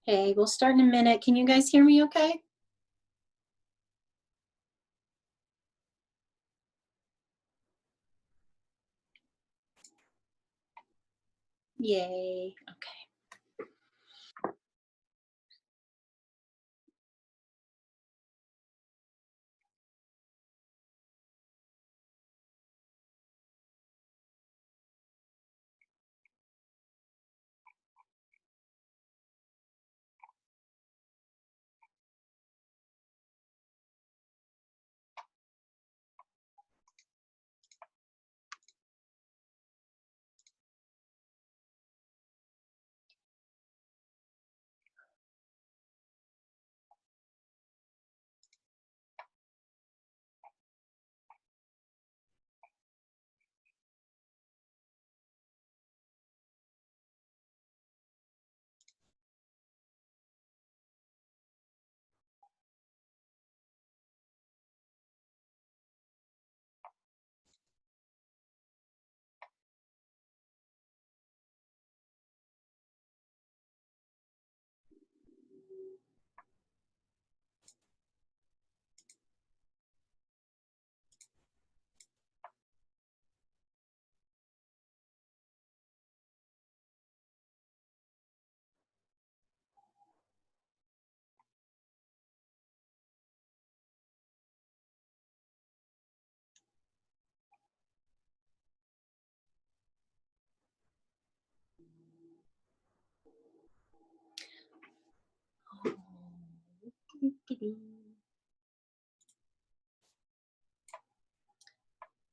Okay, we'll start in a minute. Can you guys hear me okay? Yay. Okay.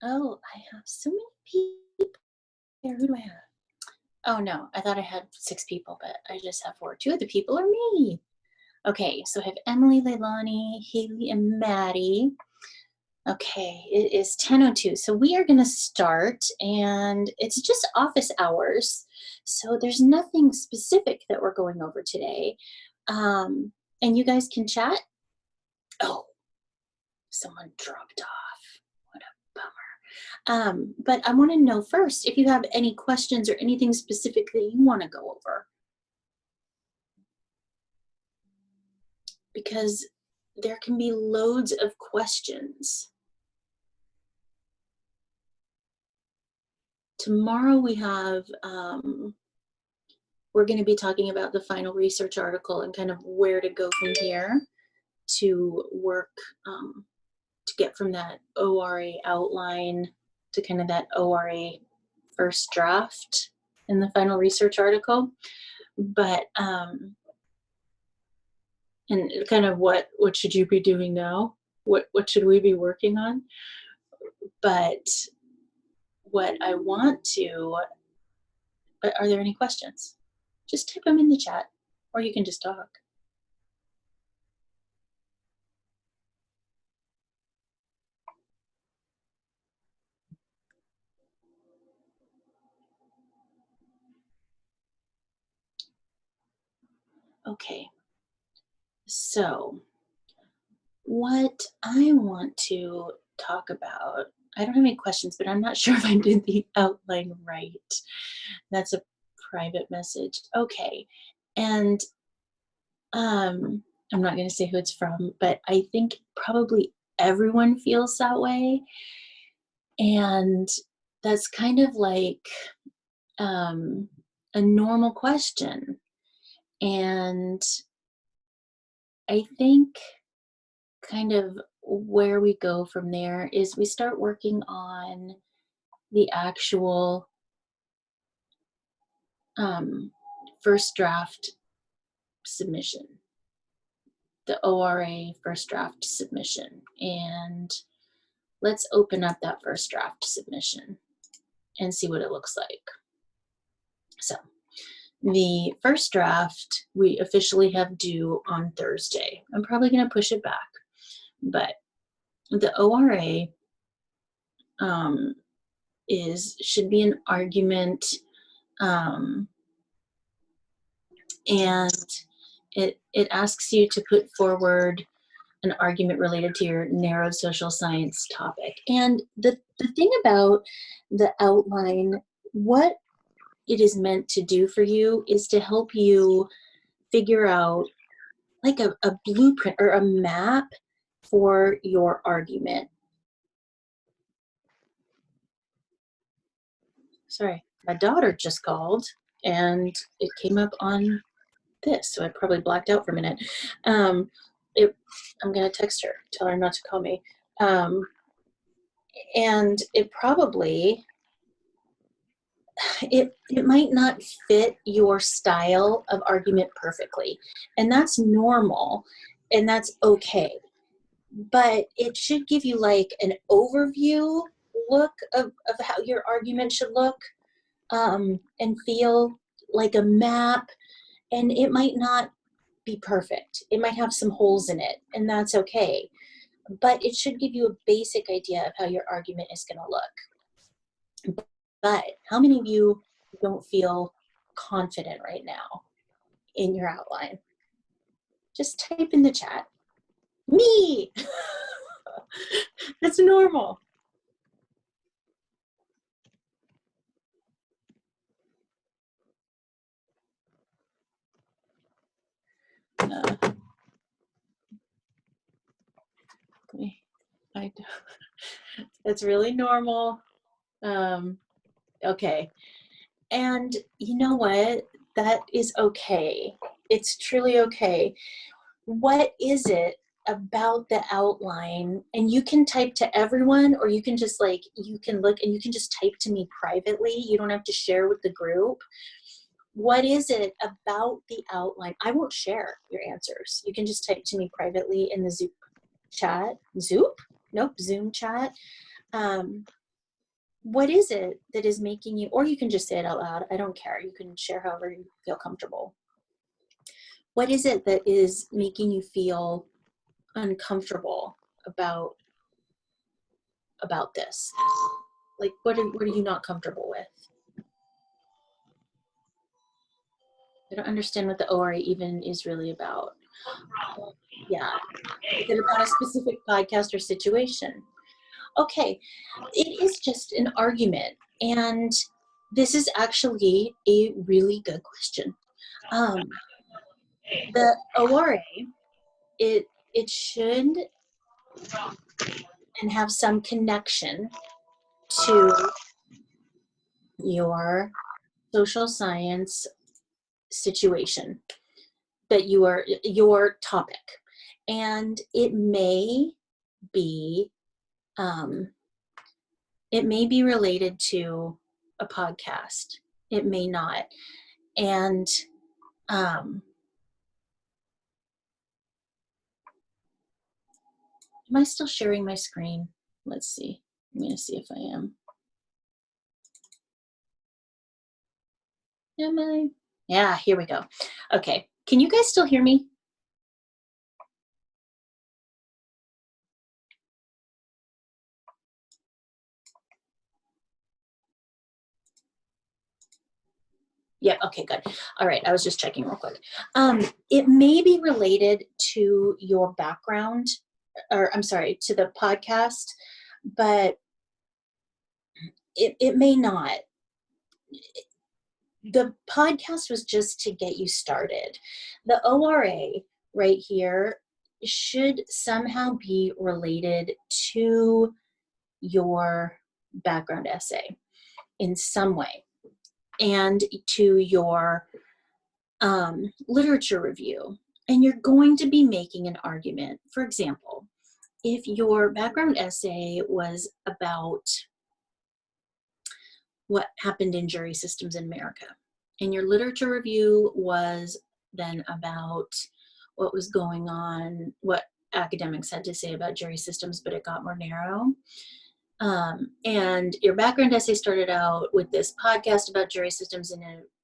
Oh, I have so many people here. Who do I have? Oh no, I thought I had 6 people, but I just have 4. 2 of the people are me. Okay, so I have Emily, Leilani, Haley, and Maddie. Okay, it is 10:02. So we are going to start, and it's just office hours. So there's nothing specific that we're going over today. Um, and you guys can chat. Oh, someone dropped off. What a bummer. But I want to know first if you have any questions or anything specific that you want to go over, because there can be loads of questions. Tomorrow we have, we're going to be talking about the final research article and kind of where to go from here to work to get from that ORA outline to kind of that ORA first draft in the final research article. But and kind of what should you be doing now? What should we be working on? But what I want to, are there any questions? Just type them in the chat, or you can just talk. Okay, so what I want to talk about, I don't have any questions, but I'm not sure if I did the outline right. That's a private message. Okay, and I'm not going to say who it's from, but I think probably everyone feels that way. And that's kind of like a normal question. And I think kind of where we go from there is we start working on the actual first draft submission, the ORA first draft submission. And let's open up that first draft submission and see what it looks like. So the first draft we officially have due on Thursday. I'm probably going to push it back, but the ORA should be an argument, and it asks you to put forward an argument related to your narrowed social science topic. And the thing about the outline, what it is meant to do for you is to help you figure out like a blueprint or a map for your argument. Sorry, my daughter just called and it came up on this, so I probably blacked out for a minute. I'm gonna text her, tell her not to call me. And it probably, it might not fit your style of argument perfectly, and that's normal, and that's okay. But it should give you like an overview look of how your argument should look, and feel like a map. And it might not be perfect. It might have some holes in it, and that's okay. But it should give you a basic idea of how your argument is going to look. But how many of you don't feel confident right now in your outline? Just type in the chat. Me! That's normal. That's really normal. Okay. And you know what? That is okay. It's truly okay. What is it about the outline? And you can type to everyone, or you can just like, you can look and you can just type to me privately. You don't have to share with the group. What is it about the outline? I won't share your answers. You can just type to me privately in the Zoom chat. Zoop? Nope, Zoom chat. What is it that is making you, or you can just say it out loud. I don't care. You can share however you feel comfortable. What is it that is making you feel uncomfortable about this? Like, what are you not comfortable with? I don't understand what the ORA even is really about. Yeah, is it about a specific podcast or situation? Okay, it is just an argument, and this is actually a really good question. The ORA, it should and have some connection to your social science situation, that your topic, and it may be related to a podcast. It may not. And am I still sharing my screen? Let's see. I'm going to see if I am. Am I? Yeah, here we go. Okay. Can you guys still hear me? Yeah, okay, good. All right, I was just checking real quick. It may be related to your background, or I'm sorry, to the podcast, but it may not. The podcast was just to get you started. The ORA right here should somehow be related to your background essay in some way, and to your literature review. And you're going to be making an argument. For example, if your background essay was about what happened in jury systems in America, and your literature review was then about what was going on, what academics had to say about jury systems, but it got more narrow. And your background essay started out with this podcast about jury systems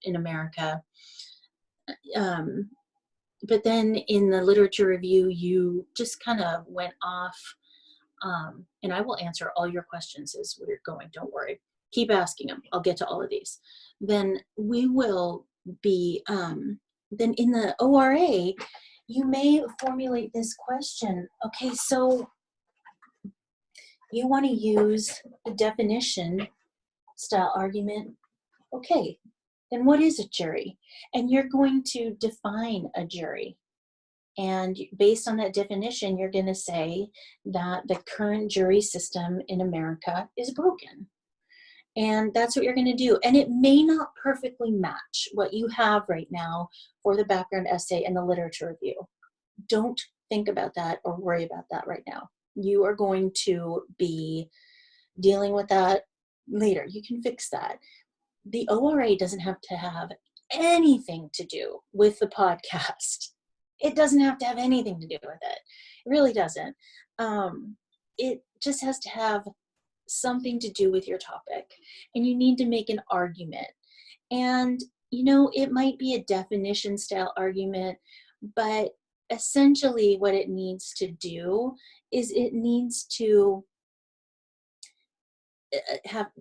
in America. But then in the literature review, you just kind of went off, and I will answer all your questions as we're going, don't worry. Keep asking them. I'll get to all of these. Then we will be, then in the ORA, you may formulate this question. Okay, so you want to use the definition style argument. Okay, then what is a jury? And you're going to define a jury. And based on that definition, you're going to say that the current jury system in America is broken. And that's what you're going to do. And it may not perfectly match what you have right now for the background essay and the literature review. Don't think about that or worry about that right now. You are going to be dealing with that later. You can fix that. The ORA doesn't have to have anything to do with the podcast. It doesn't have to have anything to do with it. It really doesn't. It just has to have something to do with your topic, and you need to make an argument. And, you know, it might be a definition style argument, but essentially what it needs to do is it needs to have,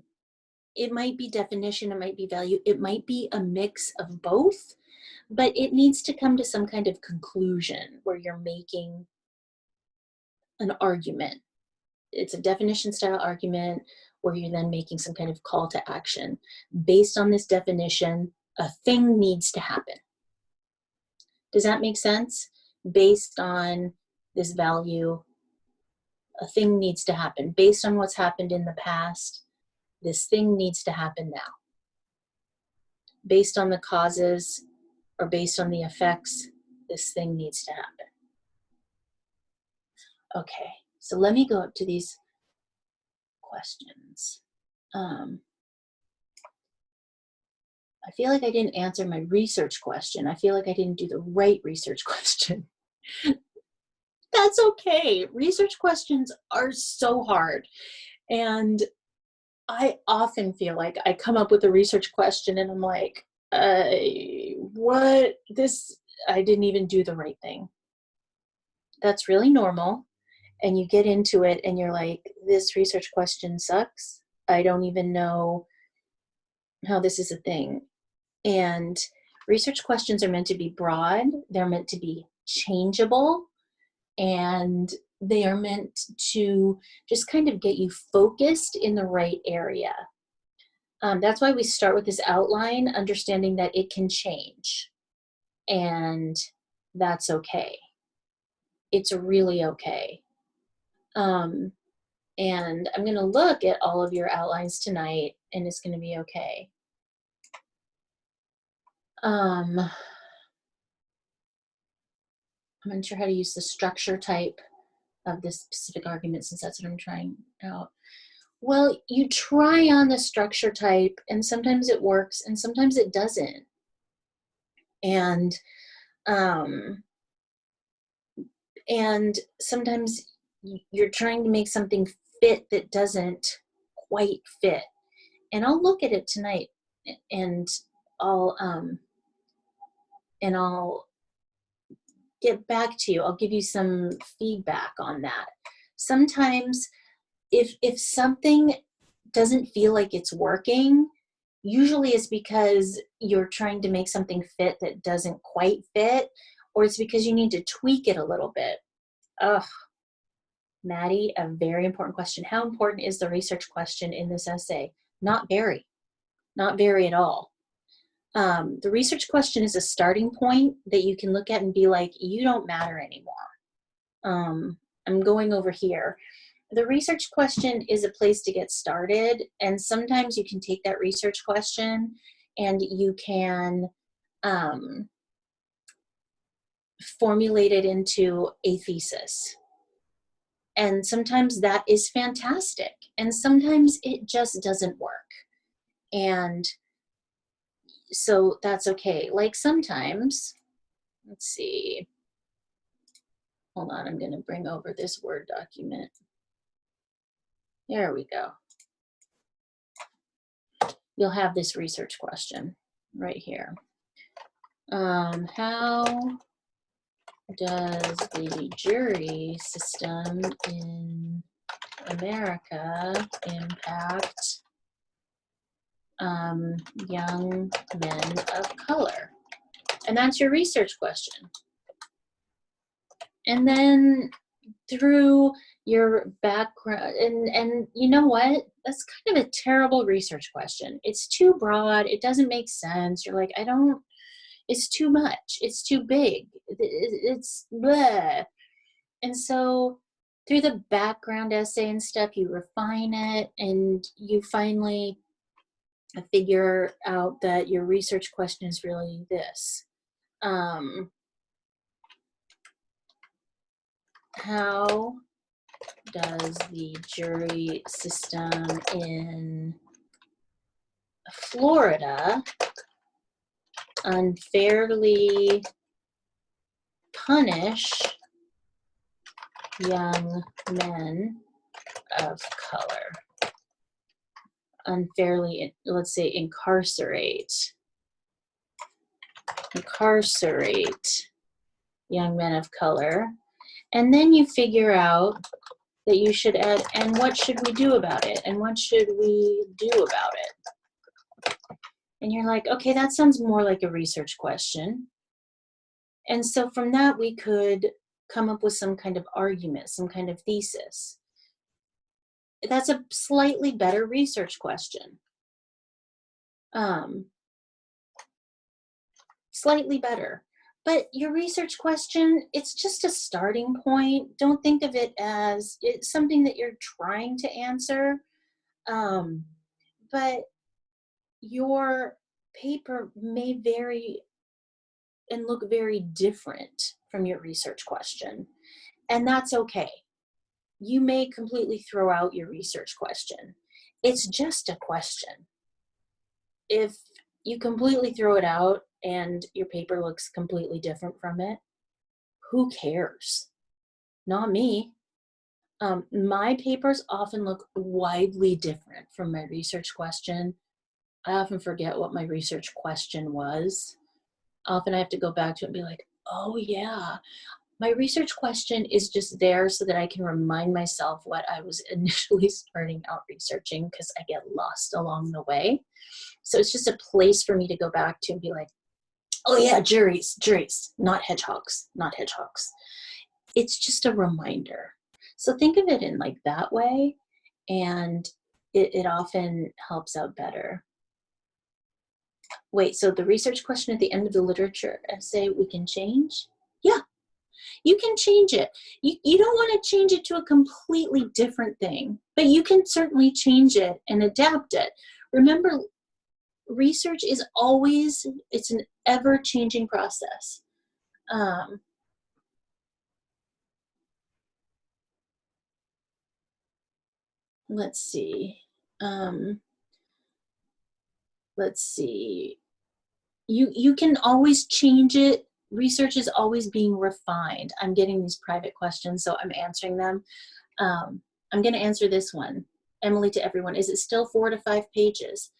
it might be definition, it might be value, it might be a mix of both, but it needs to come to some kind of conclusion where you're making an argument. It's a definition style argument where you're then making some kind of call to action. Based on this definition, a thing needs to happen. Does that make sense? Based on this value, a thing needs to happen. Based on what's happened in the past, this thing needs to happen now. Based on the causes or based on the effects, this thing needs to happen. Okay, so let me go up to these questions. I feel like I didn't answer my research question. I feel like I didn't do the right research question. That's okay. Research questions are so hard. And I often feel like I come up with a research question and I'm like, what? I didn't even do the right thing. That's really normal. And you get into it and you're like, this research question sucks. I don't even know how this is a thing. And research questions are meant to be broad. They're meant to be changeable. And they are meant to just kind of get you focused in the right area. That's why we start with this outline, understanding that it can change. And that's okay. It's really okay. And I'm going to look at all of your outlines tonight, and it's going to be okay. I'm not sure how to use the structure type of this specific argument, since that's what I'm trying out. Well, you try on the structure type, and sometimes it works, and sometimes it doesn't. And sometimes you're trying to make something fit that doesn't quite fit. And I'll look at it tonight, and I'll get back to you. I'll give you some feedback on that. Sometimes if something doesn't feel like it's working, usually it's because you're trying to make something fit that doesn't quite fit, or it's because you need to tweak it a little bit. Maddie, a very important question. How important is the research question in this essay? Not very at all. The research question is a starting point that you can look at and be like, you don't matter anymore. I'm going over here. The research question is a place to get started, and sometimes you can take that research question and you can formulate it into a thesis. And sometimes that is fantastic, and sometimes it just doesn't work. And so that's okay. Like sometimes, let's see, hold on, I'm going to bring over this Word document. There we go. You'll have this research question right here. How does the jury system in America impact young men of color? And that's your research question. And then through your background, and you know what? That's kind of a terrible research question. It's too broad. It doesn't make sense. You're like, I don't, it's too much. It's too big. It's bleh. And so through the background essay and stuff, you refine it and you finally figure out that your research question is really this. How does the jury system in Florida unfairly punish young men of color? Unfairly, let's say incarcerate young men of color. And then you figure out that you should add, and what should we do about it? And what should we do about it? And you're like, okay, that sounds more like a research question. And so from that, we could come up with some kind of argument, some kind of thesis. That's a slightly better research question. Slightly better. But your research question, it's just a starting point. Don't think of it as it's something that you're trying to answer. But your paper may vary and look very different from your research question. And that's okay. You may completely throw out your research question. It's just a question. If you completely throw it out and your paper looks completely different from it, who cares? Not me. My papers often look widely different from my research question. I often forget what my research question was. Often I have to go back to it and be like, oh yeah, my research question is just there so that I can remind myself what I was initially starting out researching, because I get lost along the way. So it's just a place for me to go back to and be like, oh yeah, juries, not hedgehogs. It's just a reminder. So think of it in like that way, and it often helps out better. Wait, so the research question at the end of the literature essay we can change? Yeah, you can change it. You don't want to change it to a completely different thing, but you can certainly change it and adapt it. Remember, research is always, it's an ever-changing process. Let's see. You can always change it. Research is always being refined. I'm getting these private questions, so I'm answering them. I'm going to answer this one. Emily, to everyone, is it still 4 to 5 pages?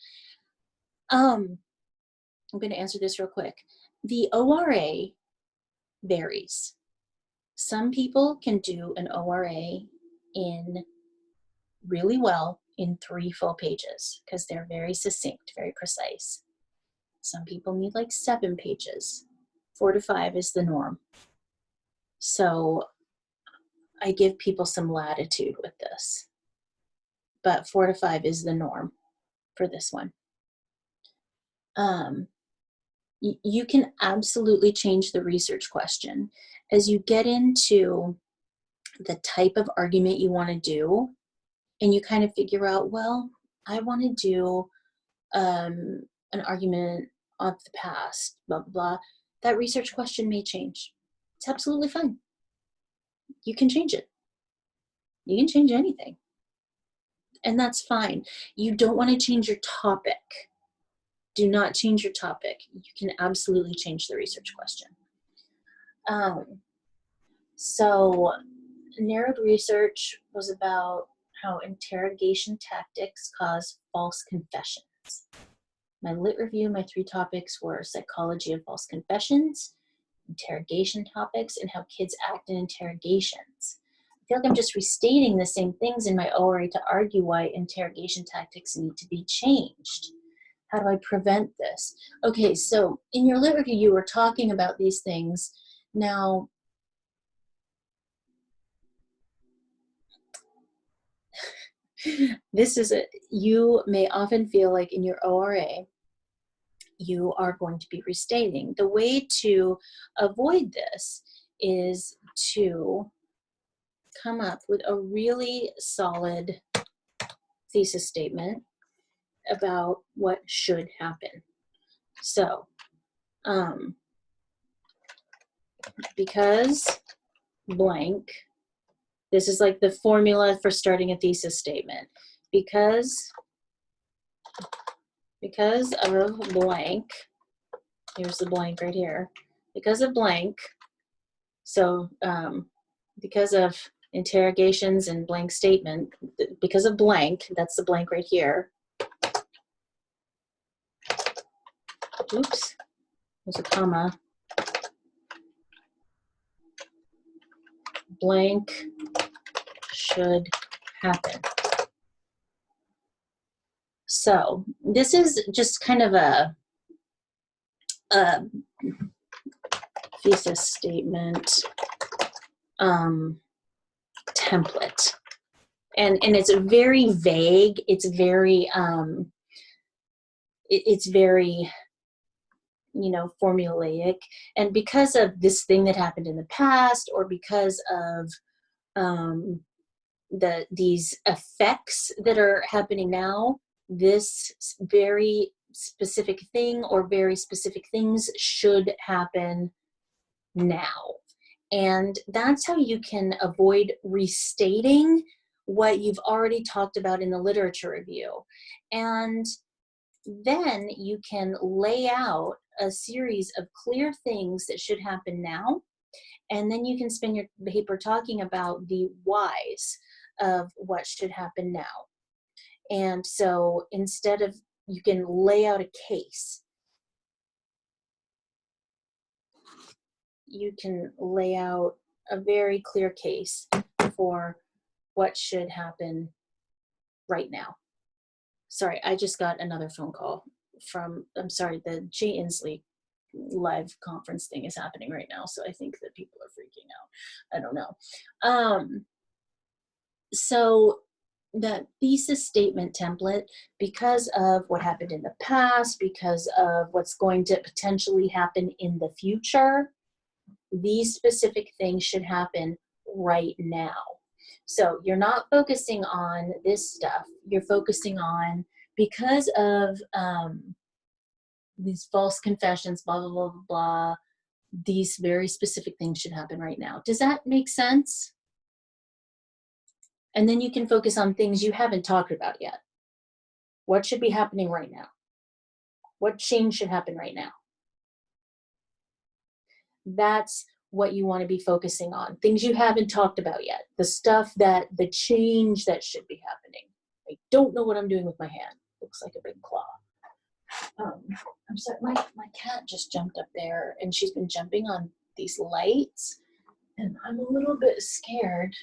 I'm going to answer this real quick. The ORA varies. Some people can do an ORA in really well in 3 full pages because they're very succinct, very precise. Some people need like 7 pages. 4 to 5 is the norm. So I give people some latitude with this, but 4 to 5 is the norm for this one. You can absolutely change the research question. As you get into the type of argument you want to do, and you kind of figure out, well, I want to do an argument of the past, blah, blah, blah, that research question may change. It's absolutely fine. You can change it. You can change anything. And that's fine. You don't want to change your topic. Do not change your topic. You can absolutely change the research question. So narrowed research was about how interrogation tactics cause false confessions. My lit review, my 3 topics were psychology of false confessions, interrogation topics, and how kids act in interrogations. I feel like I'm just restating the same things in my ORA to argue why interrogation tactics need to be changed. How do I prevent this? Okay, so in your lit review, you were talking about these things. Now, You may often feel like in your ORA, you are going to be restating. The way to avoid this is to come up with a really solid thesis statement about what should happen. So, because blank, this is like the formula for starting a thesis statement. Because of blank, here's the blank right here. Because of blank, so because of interrogations and blank statement, because of blank, that's the blank right here. Oops, there's a comma. Blank should happen. So this is just kind of a thesis statement template, and it's very vague. It's very formulaic, and because of this thing that happened in the past, or because of these effects that are happening now, this very specific thing or very specific things should happen now. And that's how you can avoid restating what you've already talked about in the literature review. And then you can lay out a series of clear things that should happen now. And then you can spend your paper talking about the whys of what should happen now. And so instead of, you can lay out a case. You can lay out a very clear case for what should happen right now. Sorry, I just got another phone call from, I'm sorry, the Jay Inslee live conference thing is happening right now, so I think that people are freaking out. I don't know. So the thesis statement template, because of what happened in the past, because of what's going to potentially happen in the future, these specific things should happen right now. So you're not focusing on this stuff. You're focusing on, because of these false confessions, blah, blah, blah, blah, blah, these very specific things should happen right now. Does that make sense? And then you can focus on things you haven't talked about yet. What should be happening right now? What change should happen right now? That's what you want to be focusing on. Things you haven't talked about yet. The stuff the change that should be happening. I don't know what I'm doing with my hand. Looks like a big claw. I'm sorry, my cat just jumped up there, and she's been jumping on these lights, and I'm a little bit scared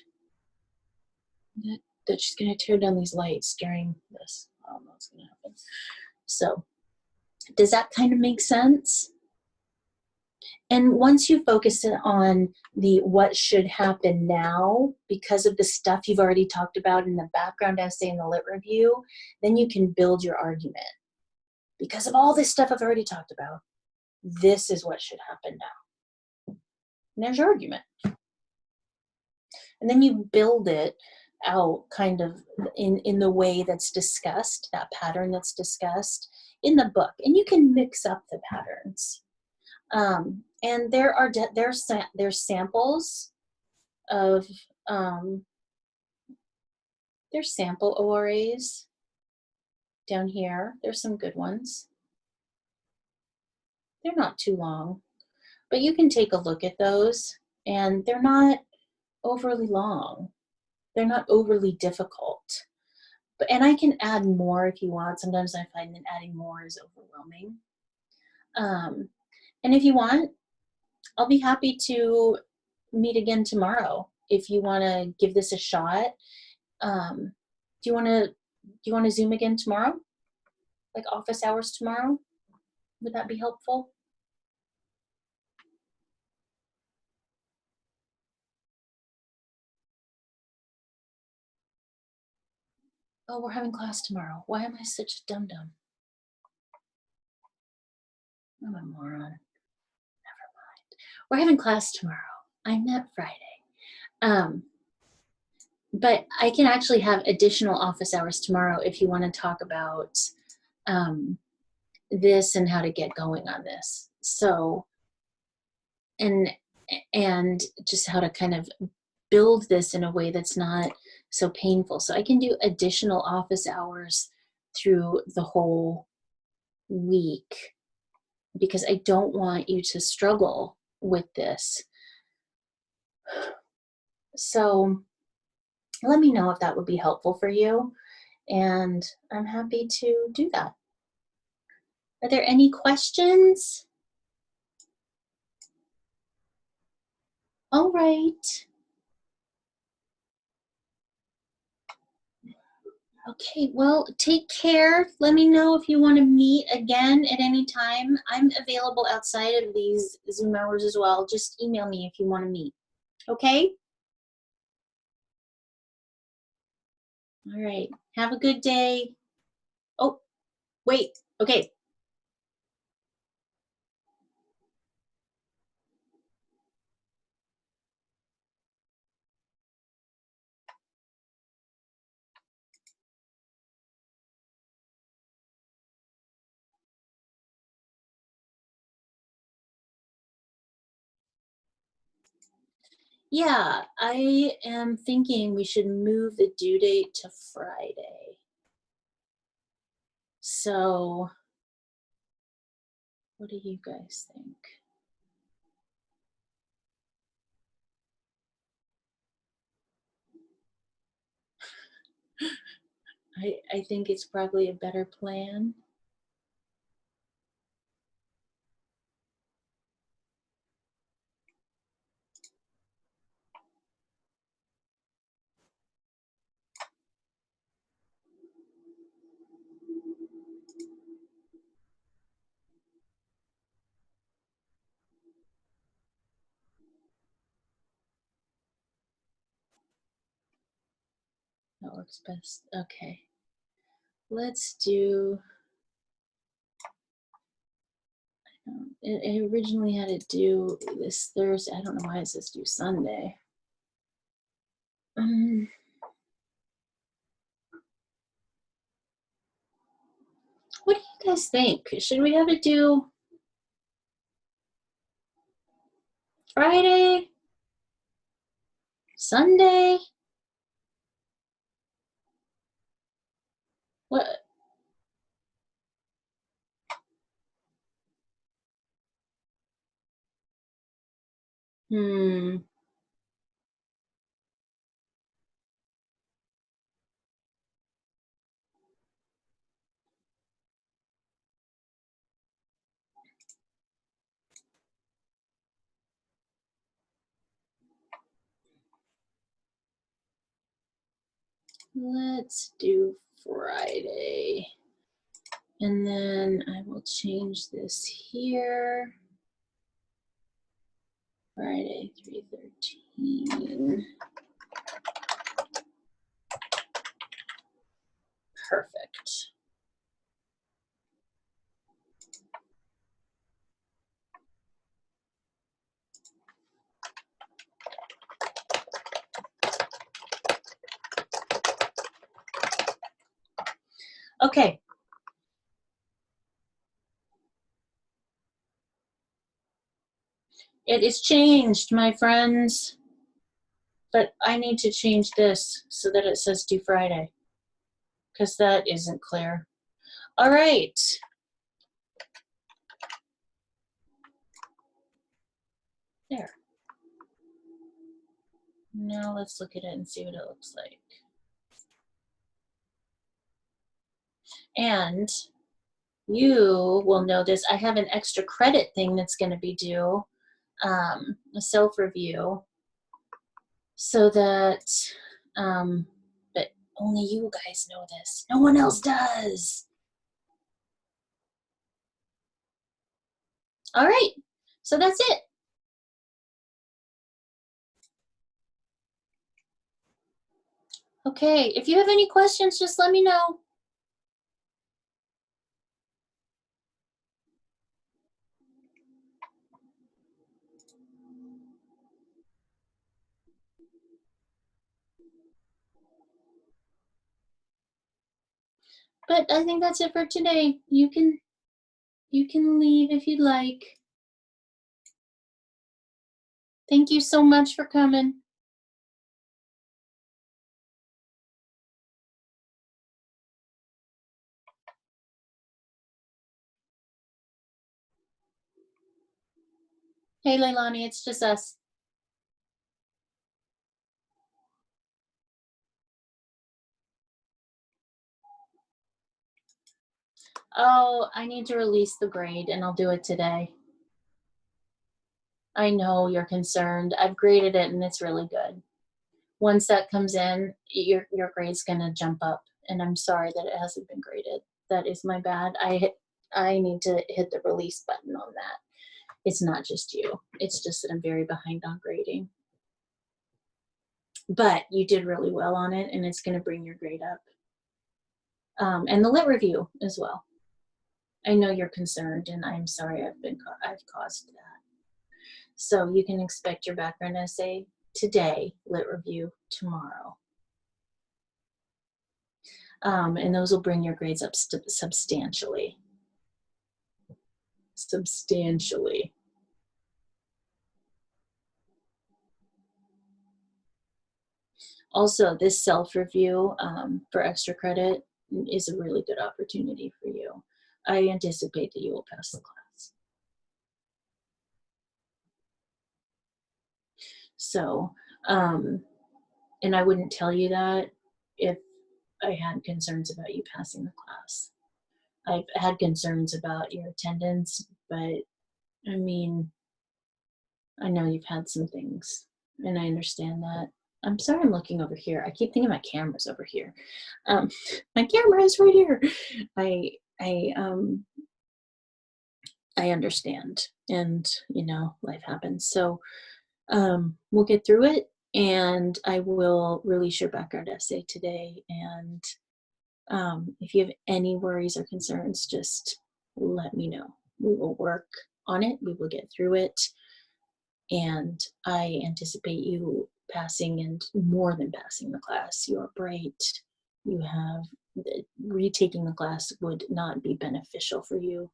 that she's going to tear down these lights during this. I don't know what's going to happen. So, does that kind of make sense? And once you focus on the what should happen now, because of the stuff you've already talked about in the background essay and the lit review, then you can build your argument. Because of all this stuff I've already talked about, this is what should happen now. And there's your argument. And then you build it out kind of in the way that's discussed, that pattern that's discussed in the book. And you can mix up the patterns. And there's samples of, there's sample ORAs down here. There's some good ones. They're not too long, but you can take a look at those, and they're not overly long. They're not overly difficult. And I can add more if you want. Sometimes I find that adding more is overwhelming. And if you want, I'll be happy to meet again tomorrow if you want to give this a shot. Do you want to Zoom again tomorrow? Like office hours tomorrow? Would that be helpful? Oh, we're having class tomorrow. Why am I such a dum-dum? I'm a moron. Never mind. We're having class tomorrow. I meant Friday. But I can actually have additional office hours tomorrow if you want to talk about this and how to get going on this. So, and just how to kind of build this in a way that's not so painful. So I can do additional office hours through the whole week because I don't want you to struggle with this. So let me know if that would be helpful for you, and I'm happy to do that. Are there any questions? All right. Okay, well, take care. Let me know if you want to meet again at any time. I'm available outside of these Zoom hours as well. Just email me if you want to meet. Okay? All right. Have a good day. Oh, wait. Okay. Yeah, I am thinking we should move the due date to Friday. So, what do you guys think? I think it's probably a better plan. That works best. Okay. Let's do, it originally had to do this Thursday. I don't know why it says due Sunday. What do you guys think? Should we have it due Friday? Sunday? What? Hmm. Let's do Friday. And then I will change this here. Friday, 3/13. Perfect. Okay. It is changed, my friends. But I need to change this so that it says due Friday, because that isn't clear. All right. There. Now let's look at it and see what it looks like. And you will notice I have an extra credit thing that's going to be due, a self-review, so that, but only you guys know this. No one else does. All right, so that's it. Okay, if you have any questions, just let me know. But I think that's it for today. You can leave if you'd like. Thank you so much for coming. Hey, Leilani, it's just us. Oh, I need to release the grade and I'll do it today. I know you're concerned. I've graded it and it's really good. Once that comes in, your grade's gonna jump up. And I'm sorry that it hasn't been graded. That is my bad. I need to hit the release button on that. It's not just you. It's just that I'm very behind on grading. But you did really well on it and it's gonna bring your grade up. And the lit review as well. I know you're concerned and I'm sorry I've caused that. So you can expect your background essay today, lit review tomorrow. And those will bring your grades up substantially. Substantially. Also, this self-review for extra credit is a really good opportunity for you. I anticipate that you will pass the class. So, and I wouldn't tell you that if I had concerns about you passing the class. I've had concerns about your attendance, but I mean, I know you've had some things, and I understand that. I'm sorry I'm looking over here. I keep thinking my camera's over here. Um, my camera is right here. I I um I understand, and life happens. So we'll get through it, and I will release your background essay today. And if you have any worries or concerns, just let me know. We will work on it. We will get through it. And I anticipate you passing and more than passing the class. You're bright. You have retaking the class would not be beneficial for you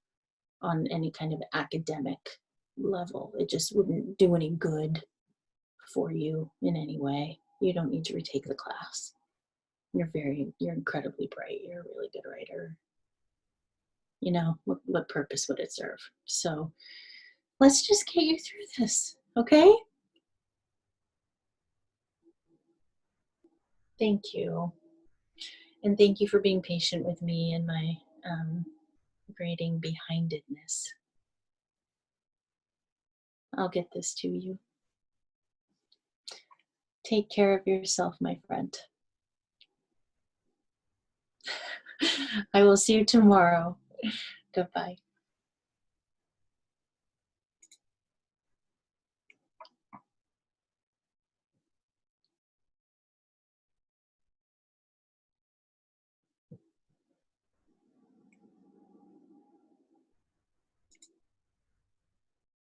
on any kind of academic level. It just wouldn't do any good for you in any way. You don't need to retake the class. You're incredibly bright. You're a really good writer. What purpose would it serve? So let's just get you through this, okay? Thank you. And thank you for being patient with me and my grading behindedness. I'll get this to you. Take care of yourself, my friend. I will see you tomorrow. Goodbye.